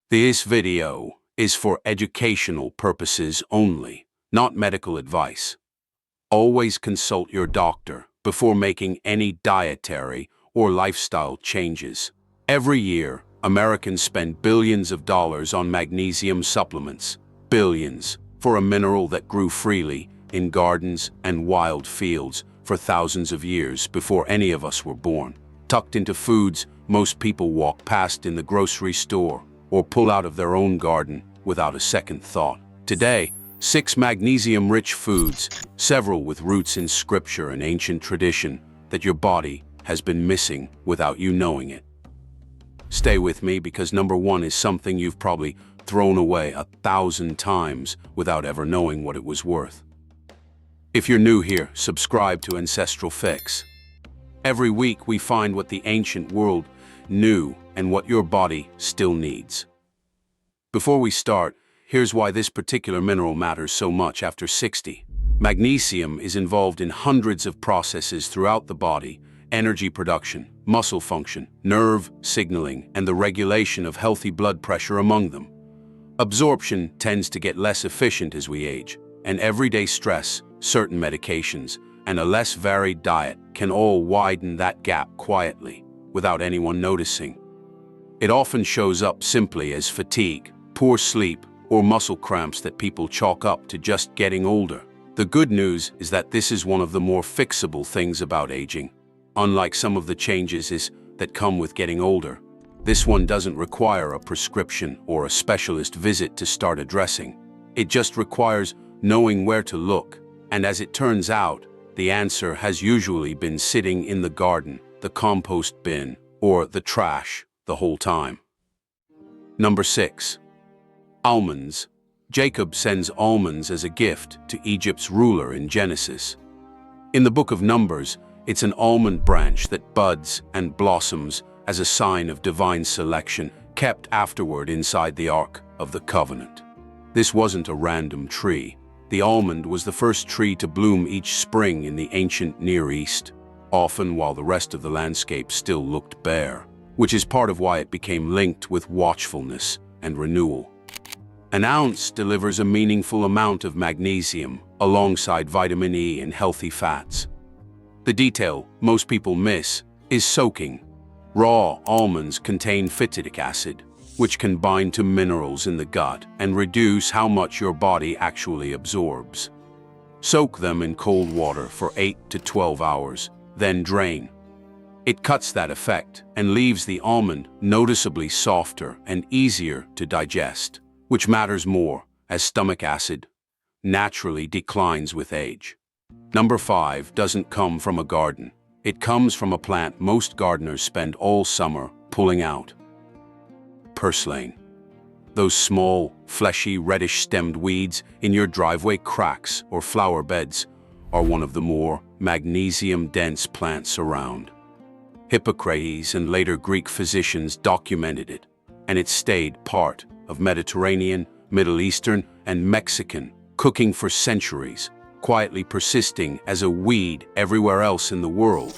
This video is for educational purposes only, not medical advice. Always consult your doctor before making any dietary or lifestyle changes. Every year, Americans spend billions of dollars on magnesium supplements, billions, for a mineral that grew freely in gardens and wild fields for thousands of years before any of us were born. Tucked into foods most people walk past in the grocery store or pull out of their own garden without a second thought. Today, 6 magnesium-rich foods, several with roots in scripture and ancient tradition, that your body has been missing without you knowing it. Stay with me because number 1 is something you've probably thrown away 1,000 times without ever knowing what it was worth. If you're new here, subscribe to Ancestral Fix. Every week we find what the ancient world knew and what your body still needs. Before we start, here's why this particular mineral matters so much after 60. Magnesium is involved in hundreds of processes throughout the body: energy production, muscle function, nerve signaling, and the regulation of healthy blood pressure among them. Absorption tends to get less efficient as we age, and everyday stress, certain medications, and a less varied diet can all widen that gap quietly, without anyone noticing. It often shows up simply as fatigue, poor sleep, or muscle cramps that people chalk up to just getting older. The good news is that this is one of the more fixable things about aging. Unlike some of the changes that come with getting older, this one doesn't require a prescription or a specialist visit to start addressing. It just requires knowing where to look, and as it turns out, the answer has usually been sitting in the garden, the compost bin, or the trash the whole time. Number 6. Almonds. Jacob sends almonds as a gift to Egypt's ruler in Genesis. In the book of Numbers, it's an almond branch that buds and blossoms as a sign of divine selection, kept afterward inside the Ark of the Covenant. This wasn't a random tree. The almond was the first tree to bloom each spring in the ancient Near East, often while the rest of the landscape still looked bare, which is part of why it became linked with watchfulness and renewal. An ounce delivers a meaningful amount of magnesium alongside vitamin E and healthy fats. The detail most people miss is soaking. Raw almonds contain phytic acid, which can bind to minerals in the gut and reduce how much your body actually absorbs. Soak them in cold water for 8 to 12 hours, then drain. It cuts that effect and leaves the almond noticeably softer and easier to digest, which matters more as stomach acid naturally declines with age. Number 5 doesn't come from a garden. It comes from a plant most gardeners spend all summer pulling out. Purslane. Those small, fleshy, reddish-stemmed weeds in your driveway cracks or flower beds are one of the more magnesium-dense plants around. Hippocrates and later Greek physicians documented it, and it stayed part of Mediterranean, Middle Eastern, and Mexican cooking for centuries, quietly persisting as a weed everywhere else in the world.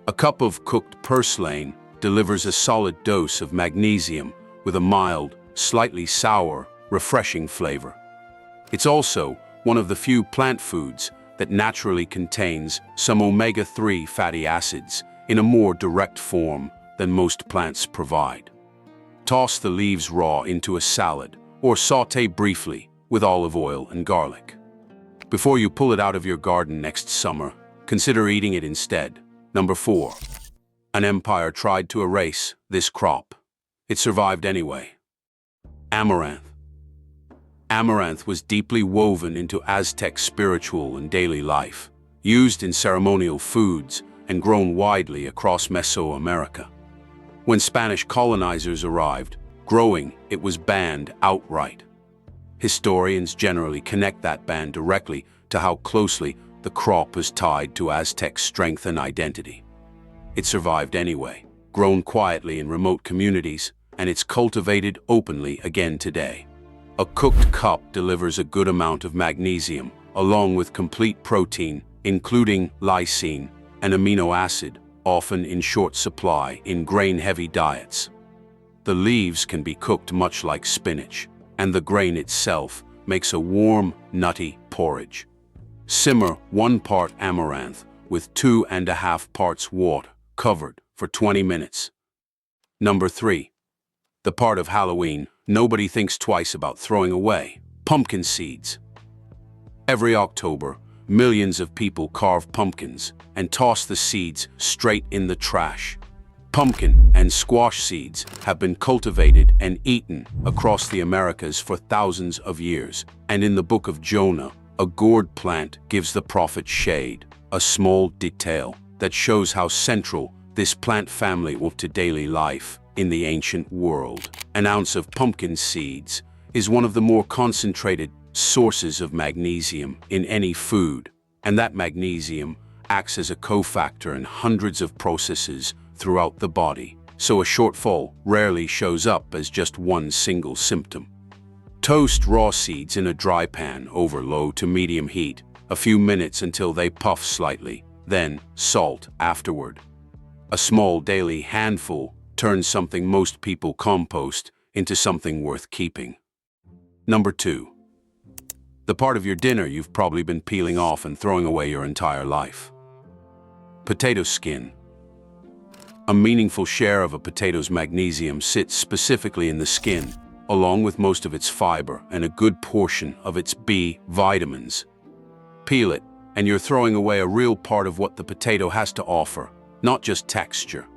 A cup of cooked purslane delivers a solid dose of magnesium with a mild, slightly sour, refreshing flavor. It's also one of the few plant foods that naturally contains some omega-3 fatty acids in a more direct form than most plants provide. Toss the leaves raw into a salad or sauté briefly with olive oil and garlic. Before you pull it out of your garden next summer, consider eating it instead. Number 4. An empire tried to erase this crop. It survived anyway. Amaranth. Amaranth was deeply woven into Aztec spiritual and daily life, used in ceremonial foods and grown widely across Mesoamerica. When Spanish colonizers arrived, growing it was banned outright. Historians generally connect that ban directly to how closely the crop was tied to Aztec strength and identity. It survived anyway, grown quietly in remote communities, and it's cultivated openly again today. A cooked cup delivers a good amount of magnesium, along with complete protein, including lysine, an amino acid, often in short supply in grain-heavy diets. The leaves can be cooked much like spinach, and the grain itself makes a warm, nutty porridge. Simmer 1 part amaranth with 2.5 parts water, covered for 20 minutes. Number 3. The part of Halloween nobody thinks twice about throwing away: pumpkin seeds. Every October, millions of people carve pumpkins and toss the seeds straight in the trash. Pumpkin and squash seeds have been cultivated and eaten across the Americas for thousands of years, and in the book of Jonah, a gourd plant gives the prophet shade, a small detail that shows how central this plant family was to daily life in the ancient world. An ounce of pumpkin seeds is one of the more concentrated sources of magnesium in any food, and that magnesium acts as a cofactor in hundreds of processes throughout the body, so a shortfall rarely shows up as just one single symptom. Toast raw seeds in a dry pan over low to medium heat, a few minutes until they puff slightly, then salt afterward. A small daily handful turns something most people compost into something worth keeping. Number 2. The part of your dinner you've probably been peeling off and throwing away your entire life: potato skin. A meaningful share of a potato's magnesium sits specifically in the skin, along with most of its fiber and a good portion of its B vitamins. Peel it, and you're throwing away a real part of what the potato has to offer, not just texture.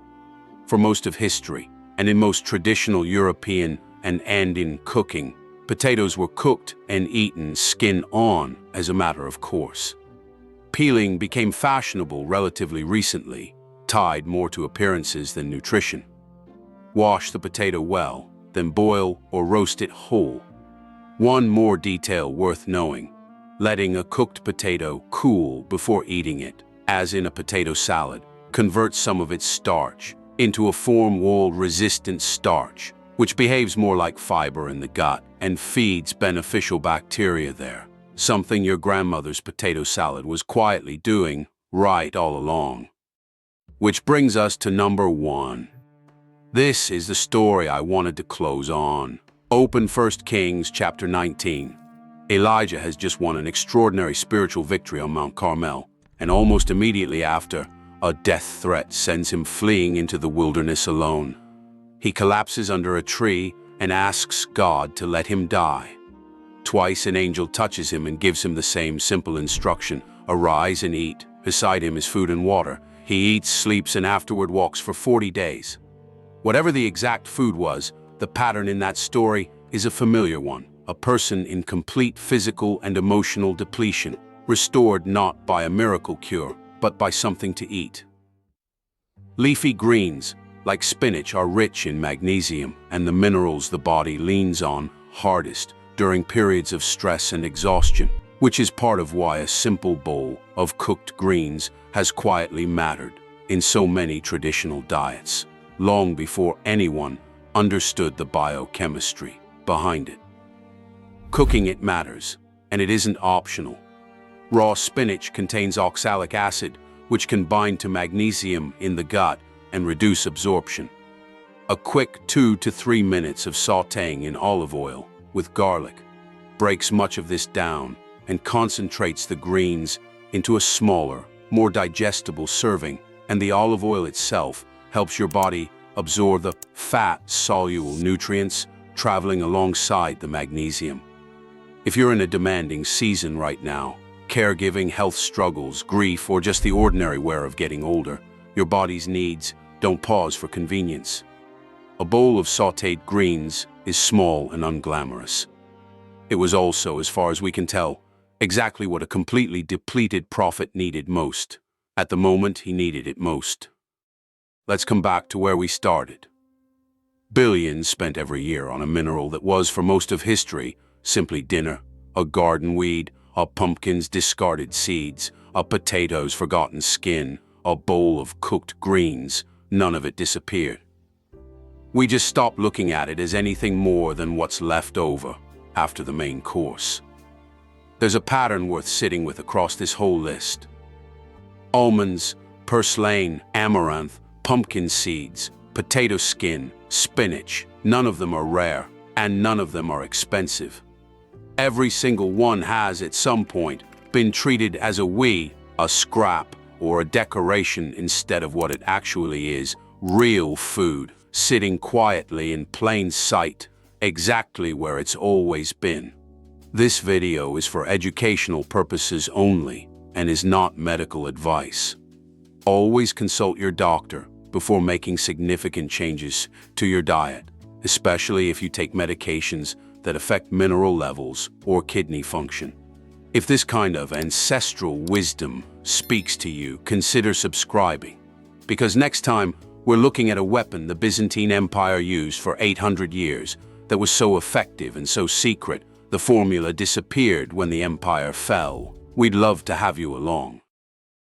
For most of history, and in most traditional European and Andean cooking, potatoes were cooked and eaten skin on as a matter of course. Peeling became fashionable relatively recently, tied more to appearances than nutrition. Wash the potato well, then boil or roast it whole. One more detail worth knowing: letting a cooked potato cool before eating it, as in a potato salad, converts some of its starch into a form wall-resistant starch, which behaves more like fiber in the gut and feeds beneficial bacteria there, something your grandmother's potato salad was quietly doing right all along. Which brings us to number 1. This is the story I wanted to close on. Open 1 Kings chapter 19. Elijah has just won an extraordinary spiritual victory on Mount Carmel, and almost immediately after, a death threat sends him fleeing into the wilderness alone. He collapses under a tree and asks God to let him die. Twice an angel touches him and gives him the same simple instruction: arise and eat. Beside him is food and water. He eats, sleeps, and afterward walks for 40 days. Whatever the exact food was, the pattern in that story is a familiar one: a person in complete physical and emotional depletion, restored not by a miracle cure, but by something to eat. Leafy greens, like spinach, are rich in magnesium and the minerals the body leans on hardest during periods of stress and exhaustion, which is part of why a simple bowl of cooked greens has quietly mattered in so many traditional diets, long before anyone understood the biochemistry behind it. Cooking it matters, and it isn't optional. Raw spinach contains oxalic acid, which can bind to magnesium in the gut and reduce absorption. A quick 2 to 3 minutes of sautéing in olive oil with garlic breaks much of this down and concentrates the greens into a smaller, more digestible serving, and the olive oil itself helps your body absorb the fat-soluble nutrients traveling alongside the magnesium. If you're in a demanding season right now, caregiving, health struggles, grief, or just the ordinary wear of getting older, your body's needs don't pause for convenience. A bowl of sautéed greens is small and unglamorous. It was also, as far as we can tell, exactly what a completely depleted prophet needed most, at the moment he needed it most. Let's come back to where we started. Billions spent every year on a mineral that was, for most of history, simply dinner: a garden weed, a pumpkin's discarded seeds, a potato's forgotten skin, a bowl of cooked greens. None of it disappeared. We just stopped looking at it as anything more than what's left over after the main course. There's a pattern worth sitting with across this whole list. Almonds, purslane, amaranth, pumpkin seeds, potato skin, spinach, None of them are rare, and none of them are expensive. Every single one has, at some point, been treated as a scrap, or a decoration instead of what it actually is, real food, sitting quietly in plain sight, exactly where it's always been. This video is for educational purposes only and is not medical advice. Always consult your doctor before making significant changes to your diet, especially if you take medications that affect mineral levels or kidney function. If this kind of ancestral wisdom speaks to you, consider subscribing, because next time we're looking at a weapon the Byzantine Empire used for 800 years that was so effective and so secret the formula disappeared when the empire fell. We'd love to have you along.